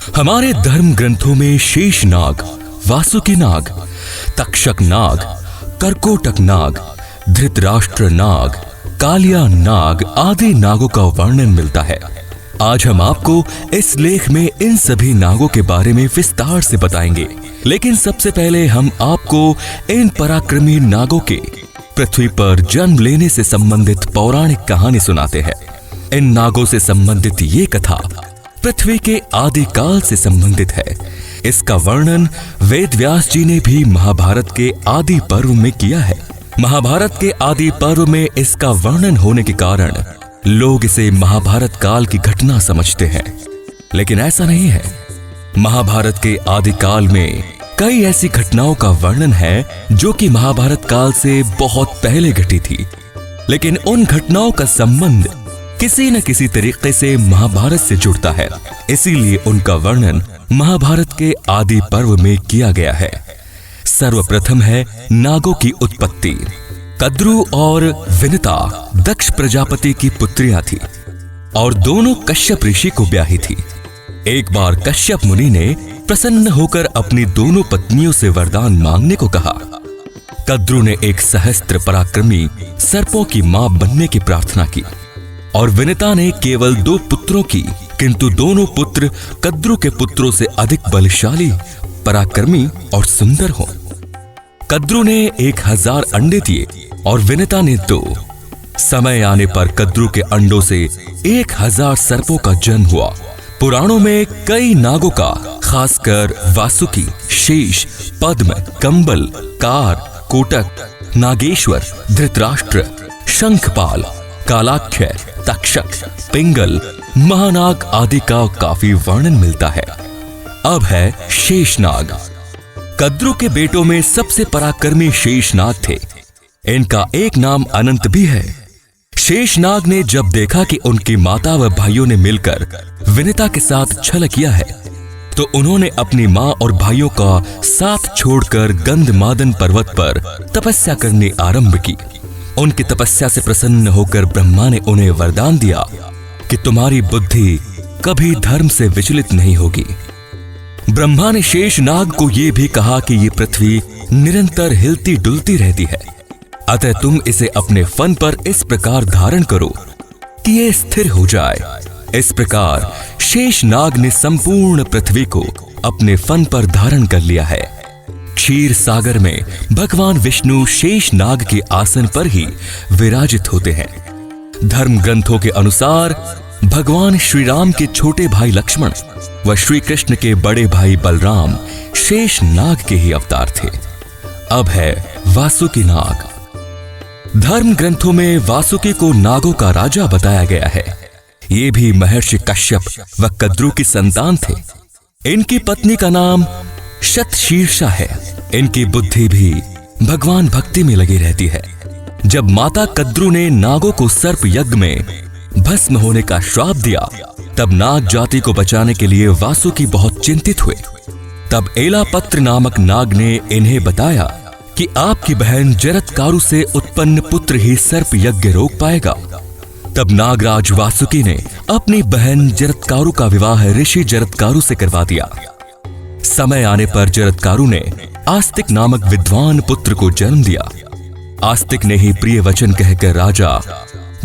हमारे धर्म ग्रंथों में शेष नाग, वासुकी नाग, तक्षक नाग, कर्कोटक नाग, धृतराष्ट्र नाग, कालिया नाग आदि नागों का वर्णन मिलता है। आज हम आपको इस लेख में इन सभी नागों के बारे में विस्तार से बताएंगे, लेकिन सबसे पहले हम आपको इन पराक्रमी नागों के पृथ्वी पर जन्म लेने से संबंधित पौराणिक कहानी सुनाते हैं। इन नागों से संबंधित ये कथा पृथ्वी के आदि काल से संबंधित है। इसका वर्णन वेद व्यास जी ने भी महाभारत के आदि पर्व में किया है। महाभारत के आदि पर्व में इसका वर्णन होने के कारण लोग इसे महाभारत काल की घटना समझते हैं, लेकिन ऐसा नहीं है। महाभारत के आदि काल में कई ऐसी घटनाओं का वर्णन है जो कि महाभारत काल से बहुत पहले घटी थी, लेकिन उन घटनाओं का संबंध किसी न किसी तरीके से महाभारत से जुड़ता है, इसीलिए उनका वर्णन महाभारत के आदि पर्व में किया गया है। सर्वप्रथम है नागों की उत्पत्ति। कद्रु और विनिता दक्ष प्रजापति की पुत्रियां थी और दोनों कश्यप ऋषि को ब्याही थी। एक बार कश्यप मुनि ने प्रसन्न होकर अपनी दोनों पत्नियों से वरदान मांगने को कहा। कद्रु ने एक सहस्त्र पराक्रमी सर्पों की मां बनने की प्रार्थना की और विनिता ने केवल 2 पुत्रों की, किंतु दोनों पुत्र कद्रु के पुत्रों से अधिक बलशाली, पराक्रमी और सुंदर हो। कद्रु ने 1000 अंडे दिए और विनिता ने 2। समय आने पर कद्रु के अंडों से 1000 सर्पों का जन्म हुआ। पुराणों में कई नागों का, खासकर वासुकी, शेष, पद्म, कंबल, कार, कोटक, नागेश्वर, धृतराष्ट्र, शंखपाल, कालाख्य, तक्षक, पिंगल, महानाग आदि का काफी वर्णन मिलता है। अब है शेषनाग। कद्रु के बेटों में सबसे पराक्रमी शेषनाग थे। इनका एक नाम अनंत भी है। शेषनाग ने जब देखा कि उनकी माता व भाइयों ने मिलकर विनिता के साथ छल किया है, तो उन्होंने अपनी मां और भाइयों का साथ छोड़कर गंधमादन पर्वत पर तपस्या करनी आरंभ की। उनकी तपस्या से प्रसन्न होकर ब्रह्मा ने उन्हें वरदान दिया कि तुम्हारी बुद्धि कभी धर्म से विचलित नहीं होगी। ब्रह्मा ने शेषनाग को यह भी कहा कि ये पृथ्वी निरंतर हिलती डुलती रहती है, अतः तुम इसे अपने फन पर इस प्रकार धारण करो कि ये स्थिर हो जाए। इस प्रकार शेषनाग ने संपूर्ण पृथ्वी को अपने फन पर धारण कर लिया है। क्षीर सागर में भगवान विष्णु शेषनाग के आसन पर ही विराजित होते हैं। धर्म ग्रंथों के अनुसार भगवान श्री राम के छोटे भाई लक्ष्मण व श्री कृष्ण के बड़े भाई बलराम शेषनाग के ही अवतार थे। अब है वासुकी नाग। धर्म ग्रंथों में वासुकी को नागों का राजा बताया गया है। ये भी महर्षि कश्यप व कद्रु की संतान थे। इनकी पत्नी का नाम शतशीर्षा है। इनकी बुद्धि भी भगवान भक्ति में लगी रहती है। जब माता कद्रु ने नागों को सर्प यज्ञ में भस्म होने का श्राप दिया, तब नाग जाति को बचाने के लिए वासुकी बहुत चिंतित हुए। तब एलापत्र नामक नाग ने इन्हें बताया कि आपकी बहन जरत्कारु से उत्पन्न पुत्र ही सर्प यज्ञ रोक पाएगा। तब नागराज वासुकी ने अपनी बहन जरत्कारु का विवाह ऋषि जरत्कारु से करवा दिया। समय आने पर जरत्कारु ने आस्तिक नामक विद्वान पुत्र को जन्म दिया। आस्तिक ने ही प्रिय वचन कहकर राजा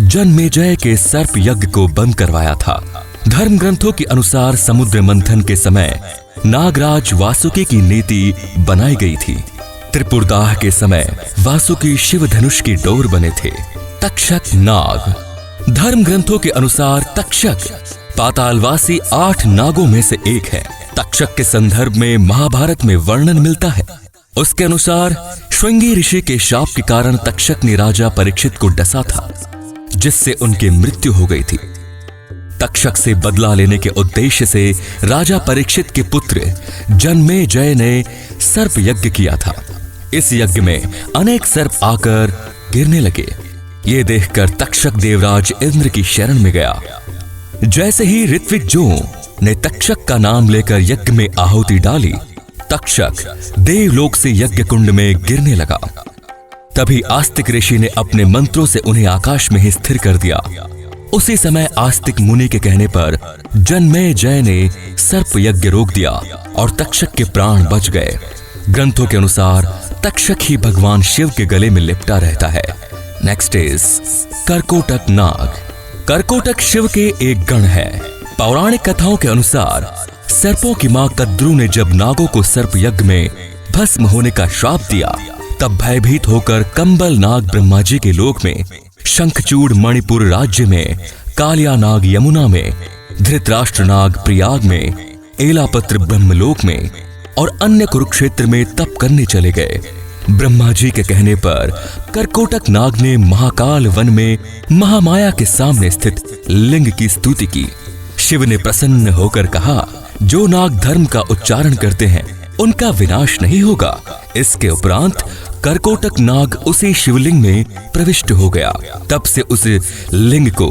जन्मेजय के सर्प यज्ञ को बंद करवाया था। धर्म ग्रंथों के अनुसार समुद्र मंथन के समय नागराज वासुकी की नीति बनाई गई थी। त्रिपुरदाह के समय वासुकी शिव धनुष की डोर बने थे। तक्षक नाग। धर्म ग्रंथों के अनुसार तक्षक पातालवासी 8 नागों में से एक है। तक्षक के संदर्भ में महाभारत में वर्णन मिलता है। उसके अनुसार श्रृंगी ऋषि के शाप के कारण तक्षक ने राजा परीक्षित को डसा था, जिससे उनकी मृत्यु हो गई थी। तक्षक से बदला लेने के उद्देश्य से राजा परीक्षित के पुत्र जन्मेजय ने सर्प यज्ञ किया था। इस यज्ञ में अनेक सर्प आकर गिरने लगे। ये देखकर तक्षक देवराज इंद्र की शरण में गया। जैसे ही ऋत्विक जो ने तक्षक का नाम लेकर यज्ञ में आहुति डाली, तक्षक देवलोक से यज्ञ कुंड में गिरने लगा। तभी आस्तिक ऋषि ने अपने मंत्रों से उन्हें आकाश में ही स्थिर कर दिया। उसी समय आस्तिक मुनि के कहने पर जन्मेजय ने सर्प यज्ञ रोक दिया और तक्षक के प्राण बच गए। ग्रंथों के अनुसार तक्षक ही भगवान शिव के गले में लिपटा रहता है। नेक्स्ट इज करकोटक नाग। करकोटक शिव के एक गण है। पौराणिक कथाओं के अनुसार सर्पों की मां कद्रू ने जब नागों को सर्प यज्ञ में भस्म होने का श्राप दिया, तब भयभीत होकर कंबल नाग ब्रह्मा जी के लोक में, शंखचूड़ मणिपुर राज्य में, कालिया नाग यमुना में, धृतराष्ट्र नाग प्रयाग में, एलापत्र ब्रह्मलोक में और अन्य कुरुक्षेत्र में तप करने चले गए। ब्रह्मा जी के कहने पर करकोटक नाग ने महाकाल वन में महामाया के सामने स्थित लिंग की स्तुति की। शिव ने प्रसन्न होकर कहा, जो नाग धर्म का उच्चारण करते हैं उनका विनाश नहीं होगा। इसके उपरांत करकोटक नाग उसी शिवलिंग में प्रविष्ट हो गया। तब से उस लिंग को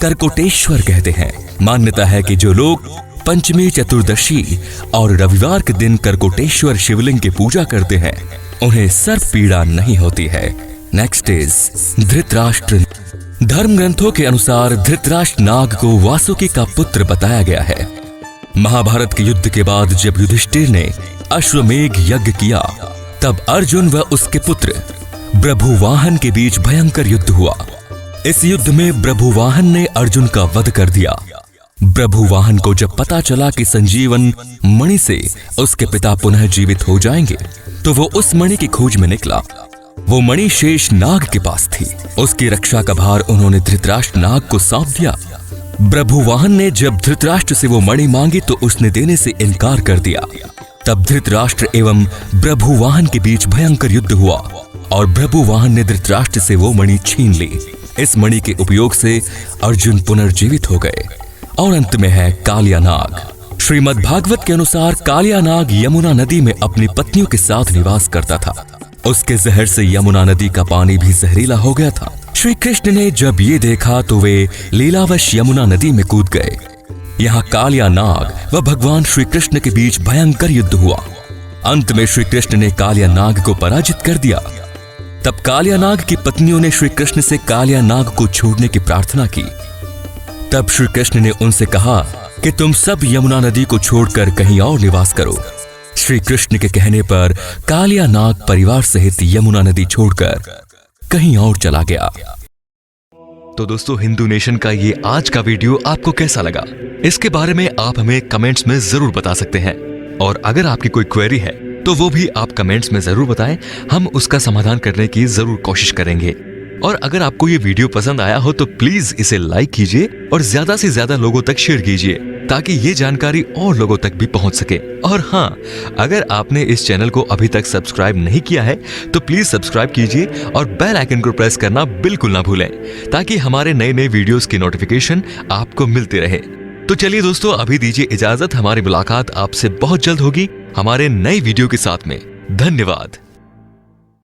करकोटेश्वर कहते हैं। मान्यता है कि जो लोग पंचमी, चतुर्दशी और रविवार के दिन करकोटेश्वर शिवलिंग की पूजा करते हैं उन्हें सर्प पीड़ा नहीं होती है। Next is Dhritarashtra. धर्म ग्रंथों के अनुसार धृतराष्ट्र नाग को वासुकी का पुत्र बताया गया है। महाभारत के युद्ध के बाद जब युधिष्ठिर ने अश्वमेघ यज्ञ किया, तब अर्जुन व उसके पुत्र ब्रभुवाहन के बीच भयंकर युद्ध हुआ। इस युद्ध में ब्रभुवाहन ने अर्जुन का वध कर दिया। ब्रभुवाहन को जब पता चला कि संजीवन मणि से उसके पिता पुनः जीवित हो जाएंगे, तो वो उस मणि की खोज में निकला। वो मणि शेष नाग के पास थी। उसकी रक्षा का भार उन्होंने धृतराष्ट्र नाग को सौंप दिया। ब्रभुवाहन ने जब धृतराष्ट्र से वो मणि मांगी तो उसने देने से इनकार कर दिया। तब धृतराष्ट्र एवं ब्रभुवाहन के बीच भयंकर युद्ध हुआ और ब्रभुवाहन ने धृतराष्ट्र से वो मणि छीन ली। इस मणि के उपयोग से अर्जुन पुनर्जीवित हो गए। और अंत में है कालिया नाग। श्रीमद् भागवत के अनुसार कालिया नाग यमुना नदी में अपनी पत्नियों के साथ निवास करता था। उसके जहर से यमुना नदी का पानी भी जहरीला हो गया था। श्री कृष्ण ने जब ये देखा तो वे लीलावश यमुना नदी में कूद गए। यहाँ कालिया नाग व भगवान श्री कृष्ण के बीच भयंकर युद्ध हुआ। अंत में श्री कृष्ण ने कालिया नाग को पराजित कर दिया। तब कालिया नाग की पत्नियों ने श्री कृष्ण से कालिया नाग को छोड़ने की प्रार्थना की। तब श्री कृष्ण ने उनसे कहा कि तुम सब यमुना नदी को छोड़कर कहीं और निवास करो। श्री कृष्ण के कहने पर कालिया नाग परिवार सहित यमुना नदी छोड़कर कहीं और चला गया। तो दोस्तों, हिंदू नेशन का ये आज का वीडियो आपको कैसा लगा, इसके बारे में आप हमें कमेंट्स में जरूर बता सकते हैं। और अगर आपकी कोई क्वेरी है तो वो भी आप कमेंट्स में जरूर बताएं, हम उसका समाधान करने की जरूर कोशिश करेंगे। और अगर आपको ये वीडियो पसंद आया हो तो प्लीज इसे लाइक कीजिए और ज्यादा से ज्यादा लोगों तक शेयर कीजिए, ताकि ये जानकारी और लोगों तक भी पहुंच सके। और हाँ, अगर आपने इस चैनल को अभी तक सब्सक्राइब नहीं किया है तो प्लीज सब्सक्राइब कीजिए और बेल आइकन को प्रेस करना बिल्कुल ना भूलें, ताकि हमारे नए नए वीडियोस की नोटिफिकेशन आपको मिलती रहे। तो चलिए दोस्तों, अभी दीजिए इजाजत। हमारी मुलाकात आपसे बहुत जल्द होगी हमारे नए वीडियो के साथ में। धन्यवाद।